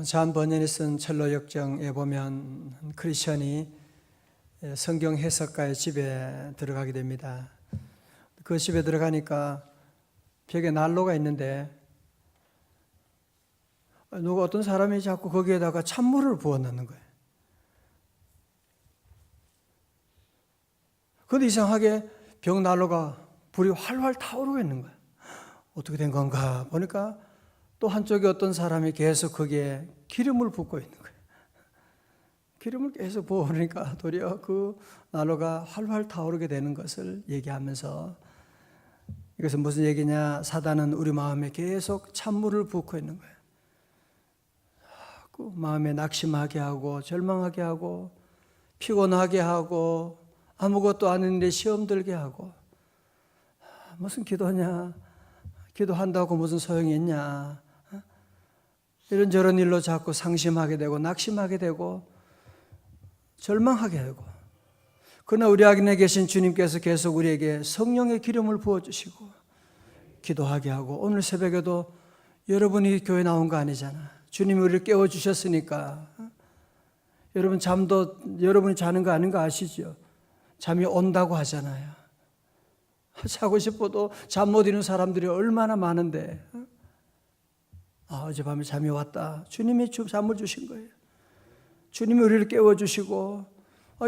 잔 버년이 쓴 첼로 역정에 보면 크리스천이 성경 해석가의 집에 들어가게 됩니다. 그 집에 들어가니까 벽에 난로가 있는데 누가 어떤 사람이 자꾸 거기에다가 찬물을 부어 넣는 거예요. 그런데 이상하게 벽 난로가 불이 활활 타오르고 있는 거예요. 어떻게 된 건가 보니까 또 한쪽에 어떤 사람이 계속 거기에 기름을 붓고 있는 거예요. 기름을 계속 부어오니까 도리어 그 난로가 활활 타오르게 되는 것을 얘기하면서, 이것은 무슨 얘기냐? 사단은 우리 마음에 계속 찬물을 붓고 있는 거예요. 그 마음에 낙심하게 하고 절망하게 하고 피곤하게 하고 아무것도 아닌 일에 시험 들게 하고, 무슨 기도냐? 기도한다고 무슨 소용이 있냐? 이런저런 일로 자꾸 상심하게 되고 낙심하게 되고 절망하게 되고, 그러나 우리 안에 계신 주님께서 계속 우리에게 성령의 기름을 부어주시고 기도하게 하고, 오늘 새벽에도 여러분이 교회 나온 거 아니잖아. 주님이 우리를 깨워주셨으니까. 여러분 잠도 여러분이 자는 거 아닌 거 아시죠? 잠이 온다고 하잖아요. 자고 싶어도 잠 못 이루는 사람들이 얼마나 많은데, 어젯밤에 잠이 왔다. 주님이 잠을 주신 거예요. 주님이 우리를 깨워주시고,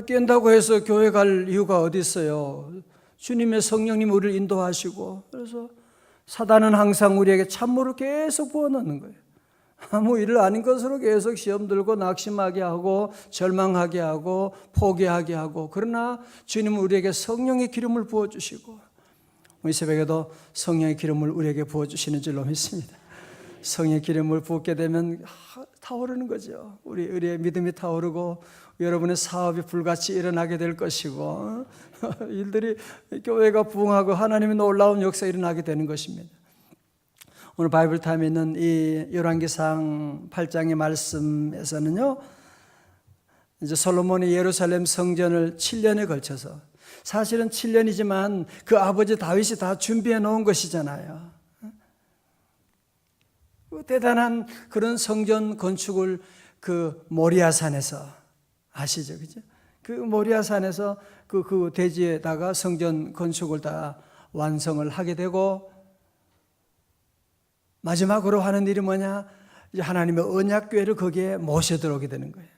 깬다고 해서 교회 갈 이유가 어디 있어요? 주님의 성령님이 우리를 인도하시고, 그래서 사단은 항상 우리에게 찬물을 계속 부어넣는 거예요. 아무 일 아닌 것으로 계속 시험 들고 낙심하게 하고 절망하게 하고 포기하게 하고, 그러나 주님은 우리에게 성령의 기름을 부어주시고, 이 새벽에도 성령의 기름을 우리에게 부어주시는 줄로 믿습니다. 성령의 기름을 붓게 되면 타오르는 거죠. 우리의 믿음이 타오르고 여러분의 사업이 불같이 일어나게 될 것이고, 일들이 교회가 부흥하고 하나님의 놀라운 역사가 일어나게 되는 것입니다. 오늘 바이블 타임에 있는 이 열왕기상 8장의 말씀에서는요, 이제 솔로몬이 예루살렘 성전을 7년에 걸쳐서, 사실은 7년이지만 그 아버지 다윗이 다 준비해 놓은 것이잖아요. 대단한 그런 성전 건축을 그 모리아산에서, 아시죠? 그죠? 그 모리아산에서 그 대지에다가 성전 건축을 다 완성을 하게 되고, 마지막으로 하는 일이 뭐냐? 이제 하나님의 언약궤를 거기에 모셔 들어오게 되는 거예요.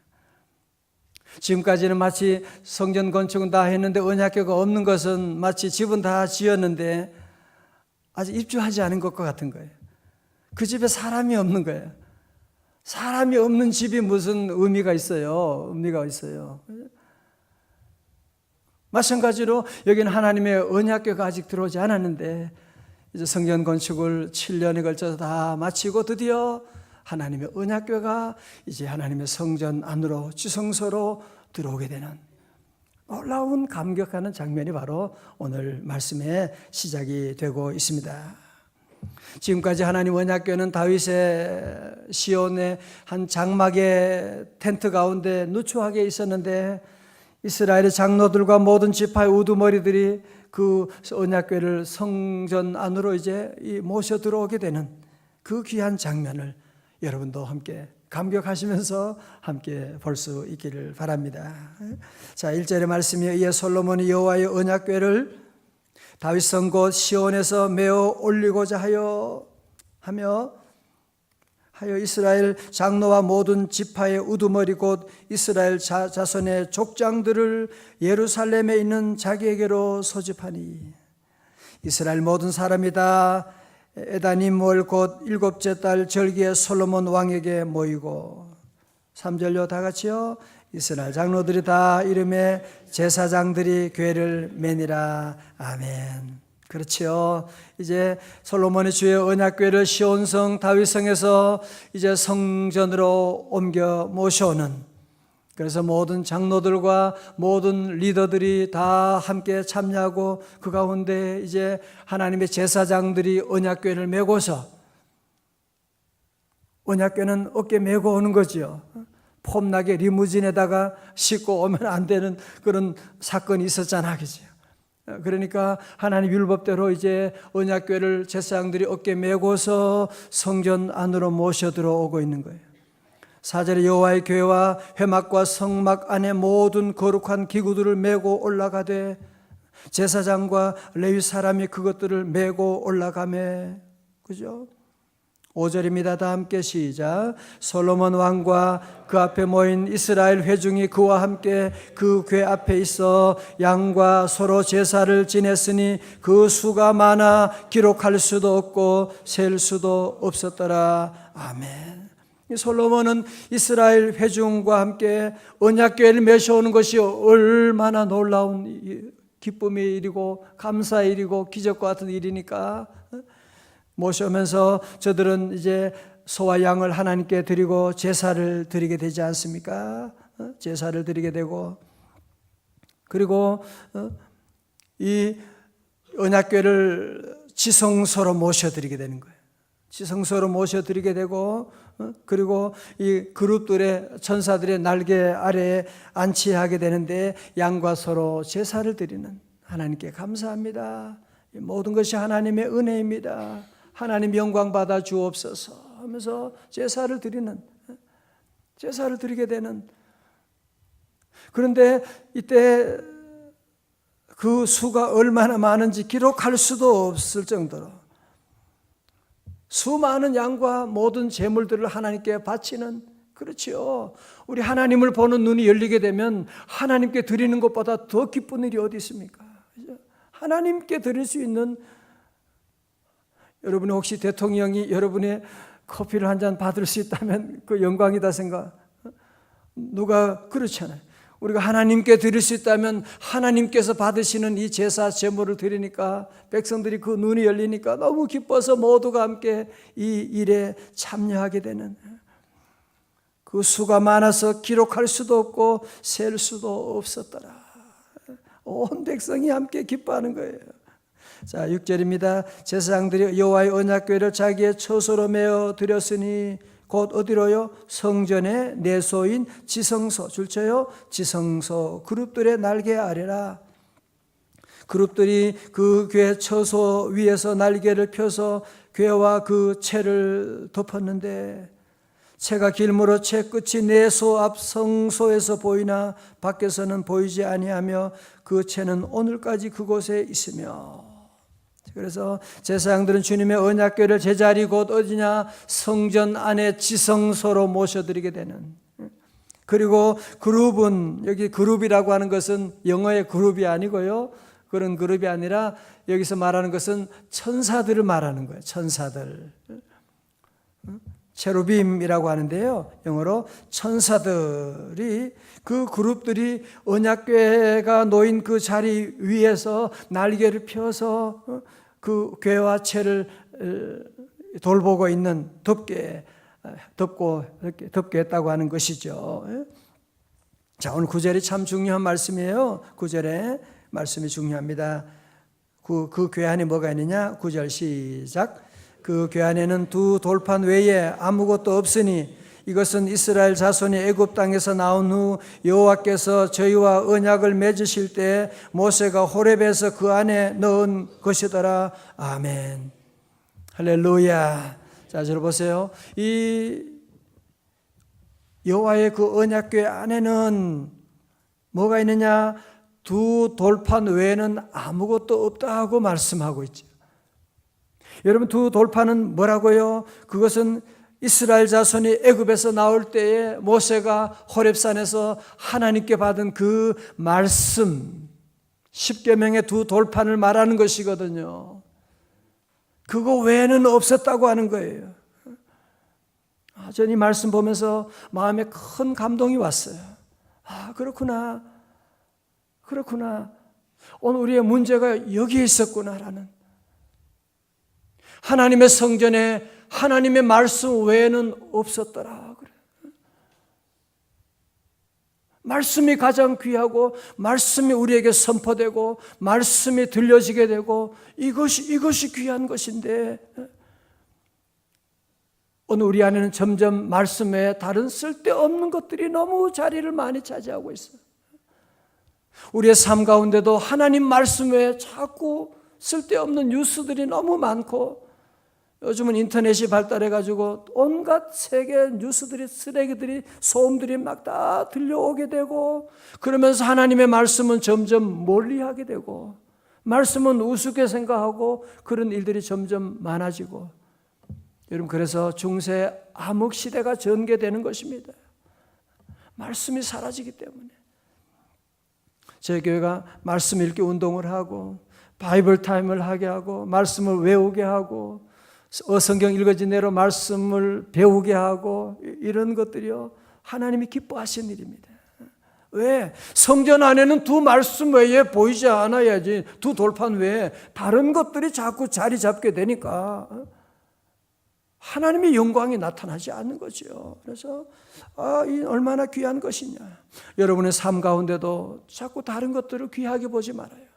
지금까지는 마치 성전 건축은 다 했는데 언약궤가 없는 것은 마치 집은 다 지었는데 아직 입주하지 않은 것과 같은 거예요. 그 집에 사람이 없는 거예요. 사람이 없는 집이 무슨 의미가 있어요? 의미가 있어요. 마찬가지로 여기는 하나님의 언약궤가 아직 들어오지 않았는데, 이제 성전 건축을 7년에 걸쳐서 다 마치고 드디어 하나님의 언약궤가 이제 하나님의 성전 안으로 지성소로 들어오게 되는 놀라운 감격하는 장면이 바로 오늘 말씀의 시작이 되고 있습니다. 지금까지 하나님 언약궤는 다윗의 시온의 한 장막의 텐트 가운데 누추하게 있었는데, 이스라엘의 장로들과 모든 지파의 우두머리들이 그 언약궤를 성전 안으로 이제 모셔 들어오게 되는 그 귀한 장면을 여러분도 함께 감격하시면서 함께 볼 수 있기를 바랍니다. 자, 1절의 말씀에 의해 솔로몬이 여호와의 언약궤를 다윗 성 곧 시온에서 메어 올리고자 하며 이스라엘 장로와 모든 지파의 우두머리 곧 이스라엘 자손의 족장들을 예루살렘에 있는 자기에게로 소집하니, 이스라엘 모든 사람이 다 에다님월 곧 7째 달 절기에 솔로몬 왕에게 모이고, 3절요 다 같이요. 이스라엘 장로들이 다 이름에 제사장들이 궤를 매니라. 아멘. 그렇지요. 이제 솔로몬이 주의 언약궤를 시온성 다윗성에서 이제 성전으로 옮겨 모셔오는, 그래서 모든 장로들과 모든 리더들이 다 함께 참여하고, 그 가운데 이제 하나님의 제사장들이 언약궤를 메고서, 언약궤는 어깨 메고 오는 거죠. 폼나게 리무진에다가 싣고 오면 안 되는 그런 사건이 있었잖아, 그죠? 그러니까 하나님 율법대로 이제 언약궤를 제사장들이 어깨 메고서 성전 안으로 모셔 들어오고 있는 거예요. 4절에 여호와의 교회와 회막과 성막 안에 모든 거룩한 기구들을 메고 올라가되 제사장과 레위 사람이 그것들을 메고 올라가매. 그죠? 5절입니다. 다 함께 시작. 솔로몬 왕과 그 앞에 모인 이스라엘 회중이 그와 함께 그 궤 앞에 있어 양과 소로 제사를 지냈으니 그 수가 많아 기록할 수도 없고 셀 수도 없었더라. 아멘. 솔로몬은 이스라엘 회중과 함께 언약궤를 메셔오는 것이 얼마나 놀라운 기쁨의 일이고 감사의 일이고 기적과 같은 일이니까 모셔오면서 저들은 이제 소와 양을 하나님께 드리고 제사를 드리게 되지 않습니까? 제사를 드리게 되고, 그리고 이 언약궤를 지성소로 모셔드리게 되는 거예요. 지성소로 모셔드리게 되고, 그리고 이 그룹들의 천사들의 날개 아래에 안치하게 되는데 양과 소로 제사를 드리는, 하나님께 감사합니다. 모든 것이 하나님의 은혜입니다. 하나님 영광 받아 주옵소서 하면서 제사를 드리게 되는. 그런데 이때 그 수가 얼마나 많은지 기록할 수도 없을 정도로 수많은 양과 모든 제물들을 하나님께 바치는, 그렇지요. 우리 하나님을 보는 눈이 열리게 되면 하나님께 드리는 것보다 더 기쁜 일이 어디 있습니까? 하나님께 드릴 수 있는, 여러분이 혹시 대통령이 여러분의 커피를 한 잔 받을 수 있다면 그 영광이다 생각. 누가 그렇잖아요. 우리가 하나님께 드릴 수 있다면 하나님께서 받으시는 이 제사 제물을 드리니까 백성들이 그 눈이 열리니까 너무 기뻐서 모두가 함께 이 일에 참여하게 되는, 그 수가 많아서 기록할 수도 없고 셀 수도 없었더라. 온 백성이 함께 기뻐하는 거예요. 자, 6절입니다. 제사장들이 여호와의 언약궤를 자기의 처소로 메어 드렸으니 곧 어디로요? 성전의 내소인 지성소, 줄쳐요? 지성소, 그룹들의 날개 아래라. 그룹들이 그 궤 처소 위에서 날개를 펴서 궤와 그 채를 덮었는데, 채가 길므로 채 끝이 내소 앞 성소에서 보이나 밖에서는 보이지 아니하며 그 채는 오늘까지 그곳에 있으며. 그래서 제사장들은 주님의 언약궤를 제자리 곧 어디냐? 성전 안에 지성소로 모셔드리게 되는. 그리고 그룹은, 여기 그룹이라고 하는 것은 영어의 그룹이 아니고요, 그런 그룹이 아니라 여기서 말하는 것은 천사들을 말하는 거예요. 천사들. 체루빔이라고 하는데요, 영어로 천사들이, 그 그룹들이 언약궤가 놓인 그 자리 위에서 날개를 펴서 그 궤와 채를 돌보고 있는, 덮고 했다고 하는 것이죠. 자, 오늘 9절이 참 중요한 말씀이에요. 9절에 말씀이 중요합니다. 그 궤 안에 뭐가 있느냐? 9절 시작. 그 궤 안에는 두 돌판 외에 아무것도 없으니 이것은 이스라엘 자손이 애굽 땅에서 나온 후 여호와께서 저희와 언약을 맺으실 때 모세가 호렙에서 그 안에 넣은 것이더라. 아멘. 할렐루야. 자, 저를 보세요. 이 여호와의 그 언약궤 안에는 뭐가 있느냐? 두 돌판 외에는 아무것도 없다고 말씀하고 있죠. 여러분, 두 돌판은 뭐라고요? 그것은 이스라엘 자손이 애굽에서 나올 때에 모세가 호렙산에서 하나님께 받은 그 말씀, 십계명의 두 돌판을 말하는 것이거든요. 그거 외에는 없었다고 하는 거예요. 저는 이 말씀 보면서 마음에 큰 감동이 왔어요. 그렇구나. 오늘 우리의 문제가 여기에 있었구나라는. 하나님의 성전에 하나님의 말씀 외에는 없었더라. 그래. 말씀이 가장 귀하고 말씀이 우리에게 선포되고 말씀이 들려지게 되고 이것이 귀한 것인데, 오늘 우리 안에는 점점 말씀 외에 다른 쓸데없는 것들이 너무 자리를 많이 차지하고 있어요. 우리의 삶 가운데도 하나님 말씀 외에 자꾸 쓸데없는 뉴스들이 너무 많고, 요즘은 인터넷이 발달해가지고 온갖 세계 뉴스들이, 쓰레기들이, 소음들이 막 다 들려오게 되고, 그러면서 하나님의 말씀은 점점 멀리하게 되고, 말씀은 우습게 생각하고, 그런 일들이 점점 많아지고, 여러분, 그래서 중세 암흑 시대가 전개되는 것입니다. 말씀이 사라지기 때문에. 저희 교회가 말씀 읽기 운동을 하고, 바이블 타임을 하게 하고, 말씀을 외우게 하고, 성경 읽어진 대로 말씀을 배우게 하고, 이런 것들이요, 하나님이 기뻐하시는 일입니다. 왜? 성전 안에는 두 말씀 외에 보이지 않아야지, 두 돌판 외에 다른 것들이 자꾸 자리 잡게 되니까 하나님의 영광이 나타나지 않는 거죠. 그래서 이 얼마나 귀한 것이냐. 여러분의 삶 가운데도 자꾸 다른 것들을 귀하게 보지 말아요.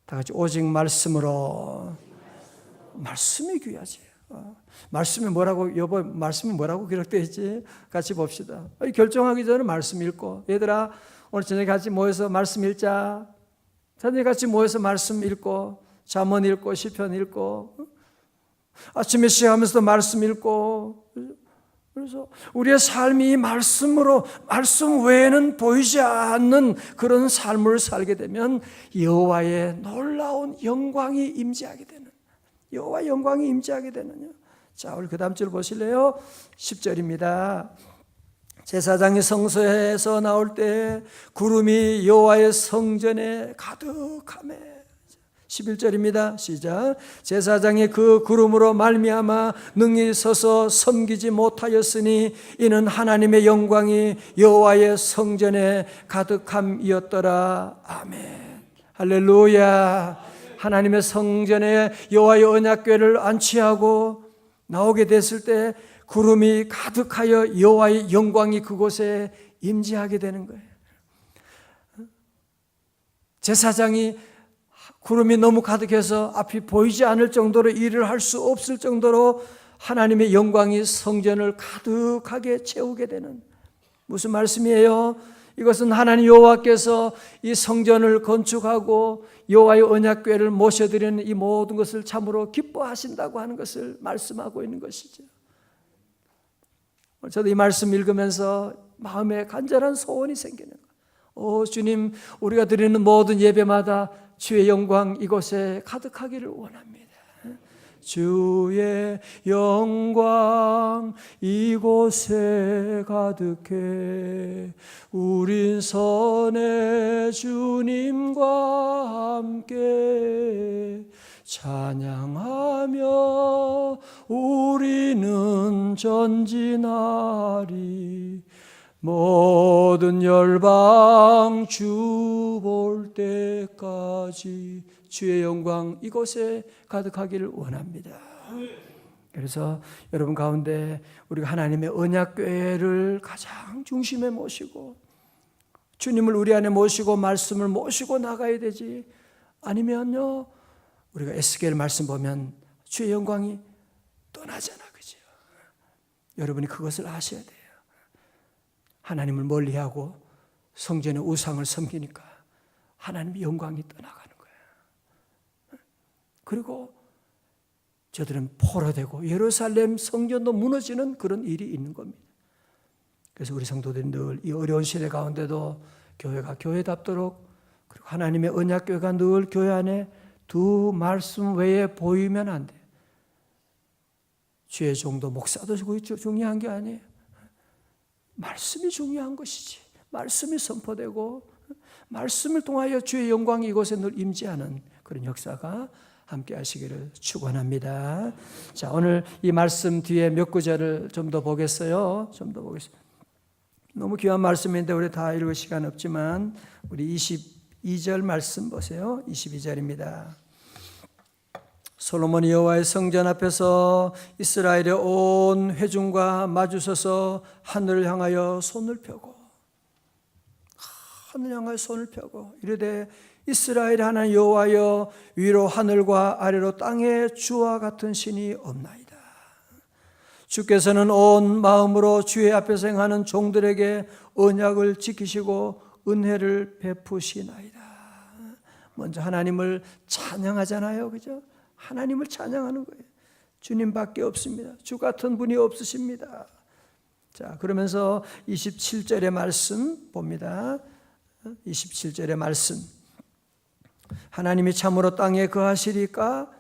다 같이 오직 말씀으로. 말씀이 귀하지. 말씀이 뭐라고, 여보, 말씀이 뭐라고 기록되어 있지? 같이 봅시다. 결정하기 전에 말씀 읽고, 얘들아, 오늘 저녁에 같이 모여서 말씀 읽자. 저녁에 같이 모여서 말씀 읽고, 잠언 읽고, 시편 읽고, 아침에 시작하면서도 말씀 읽고. 그래서 우리의 삶이 말씀으로, 말씀 외에는 보이지 않는 그런 삶을 살게 되면 여호와의 놀라운 영광이 임재하게 되는, 여호와 영광이 임재하게 되느냐. 자, 우리 그 다음 줄 보실래요? 10절입니다. 제사장이 성소에서 나올 때 구름이 여호와의 성전에 가득하매. 11절입니다. 시작. 제사장이 그 구름으로 말미암아 능히 서서 섬기지 못하였으니 이는 하나님의 영광이 여호와의 성전에 가득함이었더라. 아멘. 할렐루야. 하나님의 성전에 여호와의 언약궤를 안치하고 나오게 됐을 때 구름이 가득하여 여호와의 영광이 그곳에 임재하게 되는 거예요. 제사장이 구름이 너무 가득해서 앞이 보이지 않을 정도로 일을 할 수 없을 정도로 하나님의 영광이 성전을 가득하게 채우게 되는, 무슨 말씀이에요? 이것은 하나님 여호와께서 이 성전을 건축하고 여호와의 언약궤를 모셔드리는 이 모든 것을 참으로 기뻐하신다고 하는 것을 말씀하고 있는 것이죠. 저도 이 말씀 읽으면서 마음에 간절한 소원이 생기는 거예요. 주님, 우리가 드리는 모든 예배마다 주의 영광 이곳에 가득하기를 원합니다. 주의 영광 이곳에 가득해 우린 선의 주님과 함께 찬양하며 우리는 전진하리. 모든 열방 주 볼 때까지 주의 영광 이곳에 가득하기를 원합니다. 그래서 여러분 가운데 우리가 하나님의 언약궤를 가장 중심에 모시고 주님을 우리 안에 모시고 말씀을 모시고 나가야 되지, 아니면요 우리가 에스겔 말씀 보면 주의 영광이 떠나잖아, 그죠? 여러분이 그것을 아셔야 돼요. 하나님을 멀리하고 성전의 우상을 섬기니까 하나님의 영광이 떠나가는 거예요. 그리고 저들은 포로되고 예루살렘 성전도 무너지는 그런 일이 있는 겁니다. 그래서 우리 성도들이 늘 이 어려운 시대 가운데도 교회가 교회답도록, 그리고 하나님의 언약궤가 늘 교회 안에 두 말씀 외에 보이면 안 돼요. 주의 종도 목사도 중요한 게 아니에요. 말씀이 중요한 것이지. 말씀이 선포되고 말씀을 통하여 주의 영광이 이곳에 늘 임재하는 그런 역사가 함께 하시기를 축원합니다. 자, 오늘 이 말씀 뒤에 몇 구절을 좀 더 보겠어요. 좀 더 보겠습니다. 너무 귀한 말씀인데 우리 다 읽을 시간 없지만 우리 22절 말씀 보세요. 22절입니다. 솔로몬이 여호와의 성전 앞에서 이스라엘의 온 회중과 마주서서 하늘을 향하여 손을 펴고, 하늘 향하여 손을 펴고 이르되 이스라엘 하나님 여호와여, 위로 하늘과 아래로 땅에 주와 같은 신이 없나이다. 주께서는 온 마음으로 주의 앞에서 행하는 종들에게 언약을 지키시고 은혜를 베푸시나이다. 먼저 하나님을 찬양하잖아요, 그죠? 하나님을 찬양하는 거예요. 주님밖에 없습니다. 주 같은 분이 없으십니다. 자, 그러면서 27절의 말씀 봅니다. 27절의 말씀. 하나님이 참으로 땅에 거하시리까?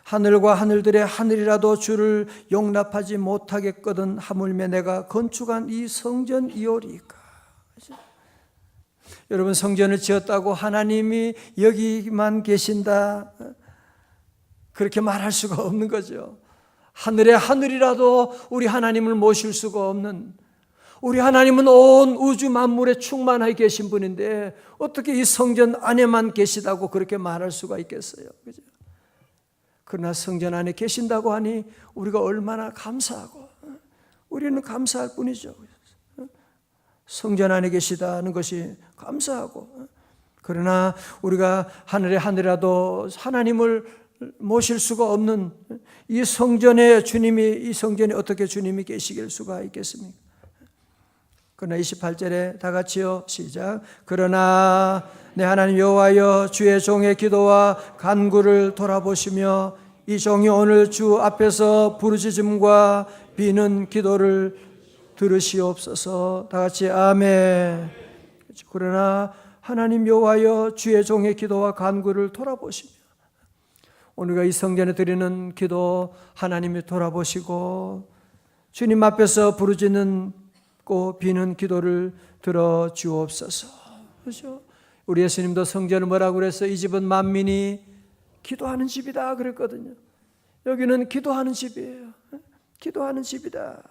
하늘과 하늘들의 하늘이라도 주를 용납하지 못하겠거든 하물며 내가 건축한 이 성전이오리까. 여러분, 성전을 지었다고 하나님이 여기만 계신다 그렇게 말할 수가 없는 거죠. 하늘의 하늘이라도 우리 하나님을 모실 수가 없는, 우리 하나님은 온 우주 만물에 충만하게 계신 분인데 어떻게 이 성전 안에만 계시다고 그렇게 말할 수가 있겠어요? 그죠? 그러나 성전 안에 계신다고 하니 우리가 얼마나 감사하고, 우리는 감사할 뿐이죠. 성전 안에 계시다는 것이 감사하고, 그러나 우리가 하늘의 하늘이라도 하나님을 모실 수가 없는 이 성전에 이 성전에 어떻게 주님이 계시길 수가 있겠습니까? 그러나 28절에 다 같이요, 시작. 그러나 내 하나님 여호와여, 주의 종의 기도와 간구를 돌아보시며 이 종이 오늘 주 앞에서 부르짖음과 비는 기도를 들으시옵소서. 다 같이 아멘. 그러나 하나님 여호와여, 주의 종의 기도와 간구를 돌아보시며, 우리가 이 성전에 드리는 기도 하나님이 돌아보시고 주님 앞에서 부르짖는 비는 기도를 들어 주옵소서. 그렇죠? 우리 예수님도 성전을 뭐라고 그랬어요? 이 집은 만민이 기도하는 집이다 그랬거든요. 여기는 기도하는 집이에요. 기도하는 집이다.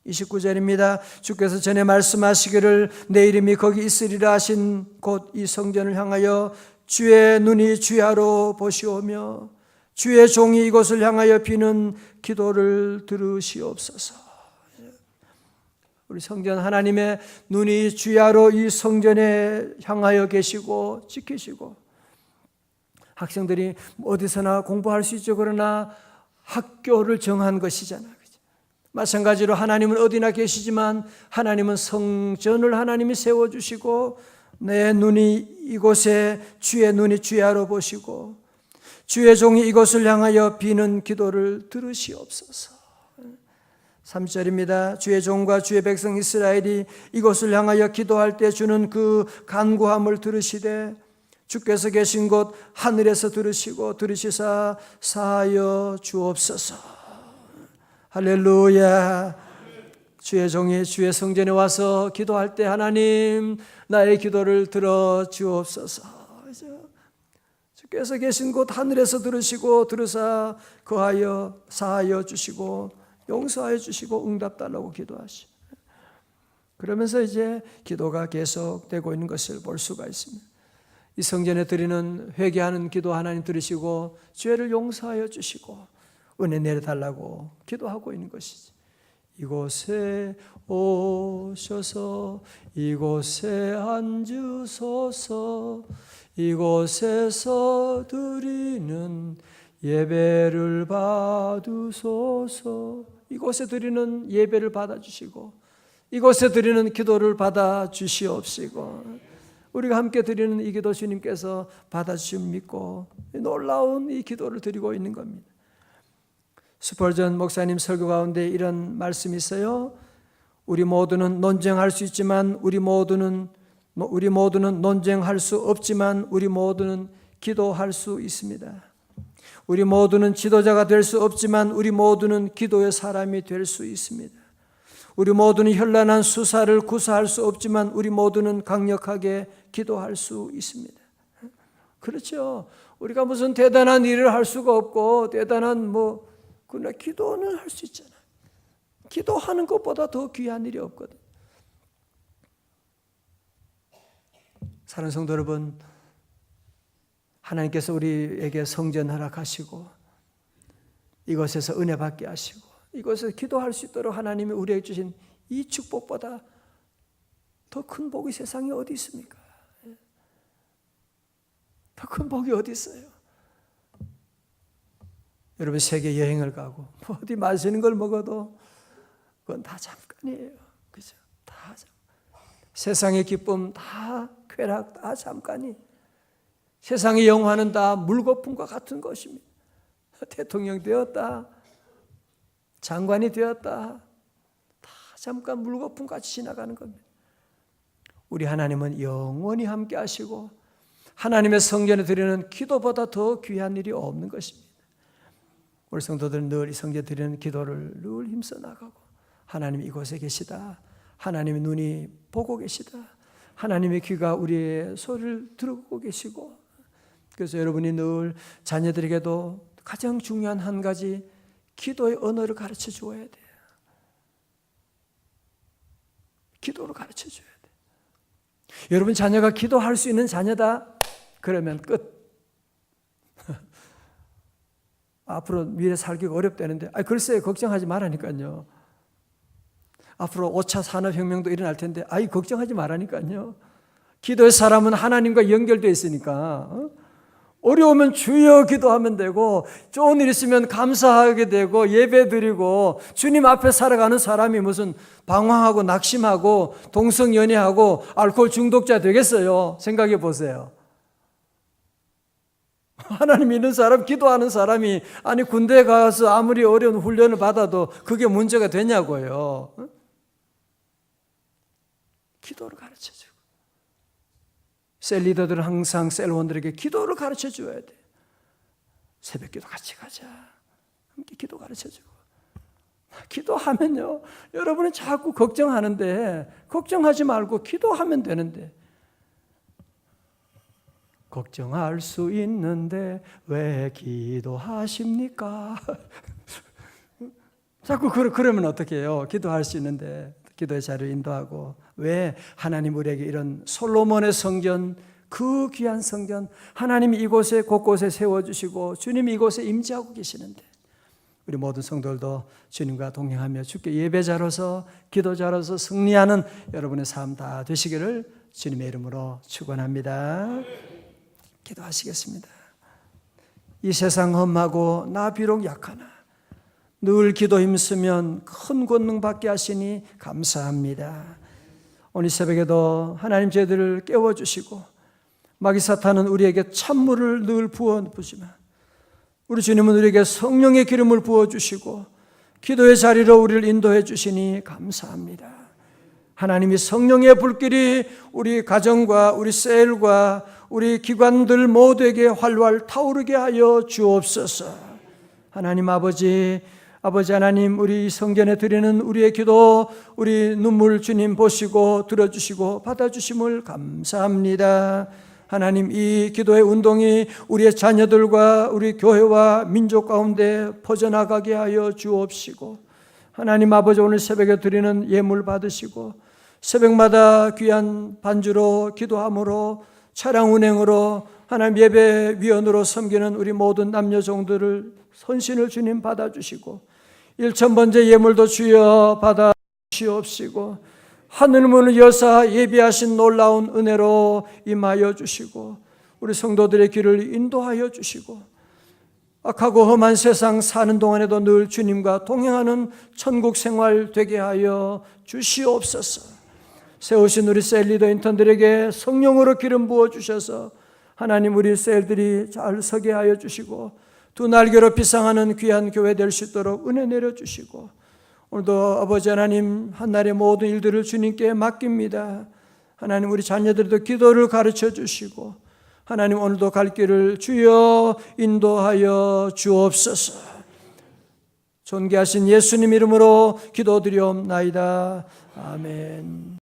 29절입니다. 주께서 전에 말씀하시기를 내 이름이 거기 있으리라 하신 곳 이 성전을 향하여 주의 눈이 주야로 보시오며 주의 종이 이곳을 향하여 비는 기도를 들으시옵소서. 우리 성전, 하나님의 눈이 주야로 이 성전에 향하여 계시고 지키시고, 학생들이 어디서나 공부할 수 있죠. 그러나 학교를 정한 것이잖아요. 마찬가지로 하나님은 어디나 계시지만 하나님은 성전을 하나님이 세워주시고 내 눈이 이곳에, 주의 눈이 주야로 보시고 주의 종이 이곳을 향하여 비는 기도를 들으시옵소서. 3절입니다. 주의 종과 주의 백성 이스라엘이 이곳을 향하여 기도할 때 주는 그 간구함을 들으시되 주께서 계신 곳 하늘에서 들으시고 들으시사 사하여 주옵소서. 할렐루야. 주의 종이 주의 성전에 와서 기도할 때 하나님 나의 기도를 들어 주옵소서. 주께서 계신 곳 하늘에서 들으시고 들으사 거하여 사하여 주시고 용서하여 주시고 응답 달라고 기도하시고, 그러면서 이제 기도가 계속되고 있는 것을 볼 수가 있습니다. 이 성전에 드리는 회개하는 기도 하나님 들으시고 죄를 용서하여 주시고 은혜 내려달라고 기도하고 있는 것이지. 이곳에 오셔서 이곳에 앉으소서, 이곳에서 드리는 예배를 받으소서. 이곳에 드리는 예배를 받아주시고 이곳에 드리는 기도를 받아주시옵시고, 우리가 함께 드리는 이 기도 주님께서 받아주심 믿고 놀라운 이 기도를 드리고 있는 겁니다. 스펄전 목사님 설교 가운데 이런 말씀이 있어요. 우리 모두는 논쟁할 수 있지만 우리 모두는 논쟁할 수 없지만 우리 모두는 기도할 수 있습니다. 우리 모두는 지도자가 될 수 없지만 우리 모두는 기도의 사람이 될 수 있습니다. 우리 모두는 현란한 수사를 구사할 수 없지만 우리 모두는 강력하게 기도할 수 있습니다. 그렇죠. 우리가 무슨 대단한 일을 할 수가 없고 대단한 그러나 기도는 할 수 있잖아요. 기도하는 것보다 더 귀한 일이 없거든. 사랑하는 성도 여러분, 하나님께서 우리에게 성전 허락하시고 이곳에서 은혜 받게 하시고 이곳에서 기도할 수 있도록 하나님이 우리에게 주신 이 축복보다 더 큰 복이 세상에 어디 있습니까? 더 큰 복이 어디 있어요? 여러분, 세계 여행을 가고 어디 맛있는 걸 먹어도 그건 다 잠깐이에요. 그죠? 다 잠깐. 세상의 기쁨 다 쾌락 다 잠깐이. 세상의 영화는 다 물거품과 같은 것입니다. 대통령 되었다, 장관이 되었다. 다 잠깐 물거품같이 지나가는 겁니다. 우리 하나님은 영원히 함께 하시고 하나님의 성전에 드리는 기도보다 더 귀한 일이 없는 것입니다. 우리 성도들은 늘 이 성전에 드리는 기도를 늘 힘써 나가고 하나님 이곳에 계시다. 하나님의 눈이 보고 계시다. 하나님의 귀가 우리의 소리를 들고 계시고, 그래서 여러분이 늘 자녀들에게도 가장 중요한 한 가지 기도의 언어를 가르쳐 주어야 돼요. 기도를 가르쳐 줘야 돼요. 여러분 자녀가 기도할 수 있는 자녀다 그러면 끝. 앞으로 미래 살기가 어렵다는데 글쎄 걱정하지 말라니까요. 앞으로 5차 산업혁명도 일어날 텐데 걱정하지 말라니까요. 기도의 사람은 하나님과 연결되어 있으니까 어려우면 주여 기도하면 되고 좋은 일 있으면 감사하게 되고 예배 드리고 주님 앞에 살아가는 사람이 무슨 방황하고 낙심하고 동성연애하고 알코올 중독자 되겠어요? 생각해 보세요. 하나님 믿는 사람, 기도하는 사람이 군대에 가서 아무리 어려운 훈련을 받아도 그게 문제가 되냐고요. 기도를 가르쳐주고 셀 리더들은 항상 셀원들에게 기도를 가르쳐 줘야 돼. 새벽 기도 같이 가자. 함께 기도 가르쳐 주고. 기도하면요, 여러분은 자꾸 걱정하는데 걱정하지 말고 기도하면 되는데, 걱정할 수 있는데 왜 기도하십니까? 자꾸 그러면 어떻게 해요? 기도할 수 있는데 기도의 자리를 인도하고, 왜 하나님 우리에게 이런 솔로몬의 성전, 그 귀한 성전 하나님이 이곳에 곳곳에 세워주시고 주님이 이곳에 임재하고 계시는데, 우리 모든 성도들도 주님과 동행하며 주께 예배자로서 기도자로서 승리하는 여러분의 삶 다 되시기를 주님의 이름으로 축원합니다. 기도하시겠습니다. 이 세상 험하고 나 비록 약하나 늘 기도 힘쓰면 큰 권능 받게 하시니 감사합니다. 오늘 새벽에도 하나님 저희들을 깨워주시고 마귀 사탄은 우리에게 찬물을 늘 부어주지만 우리 주님은 우리에게 성령의 기름을 부어주시고 기도의 자리로 우리를 인도해 주시니 감사합니다. 하나님이 성령의 불길이 우리 가정과 우리 셀과 우리 기관들 모두에게 활활 타오르게 하여 주옵소서. 하나님 아버지 하나님, 우리 성전에 드리는 우리의 기도, 우리 눈물 주님 보시고 들어주시고 받아주심을 감사합니다. 하나님, 이 기도의 운동이 우리의 자녀들과 우리 교회와 민족 가운데 퍼져나가게 하여 주옵시고, 하나님 아버지 오늘 새벽에 드리는 예물 받으시고 새벽마다 귀한 반주로 기도함으로 차량 운행으로 하나님 예배위원으로 섬기는 우리 모든 남녀 종들을 헌신을 주님 받아주시고 1,000번째 예물도 주여 받아 주시옵시고 하늘 문을 여사 예비하신 놀라운 은혜로 임하여 주시고 우리 성도들의 길을 인도하여 주시고 악하고 험한 세상 사는 동안에도 늘 주님과 동행하는 천국 생활 되게 하여 주시옵소서. 세우신 우리 셀 리더 인턴들에게 성령으로 기름 부어 주셔서 하나님 우리 셀들이 잘 서게 하여 주시고 두 날개로 비상하는 귀한 교회 될 수 있도록 은혜 내려주시고, 오늘도 아버지 하나님 한날의 모든 일들을 주님께 맡깁니다. 하나님 우리 자녀들도 기도를 가르쳐 주시고 하나님 오늘도 갈 길을 주여 인도하여 주옵소서. 존귀하신 예수님 이름으로 기도드리옵나이다. 아멘.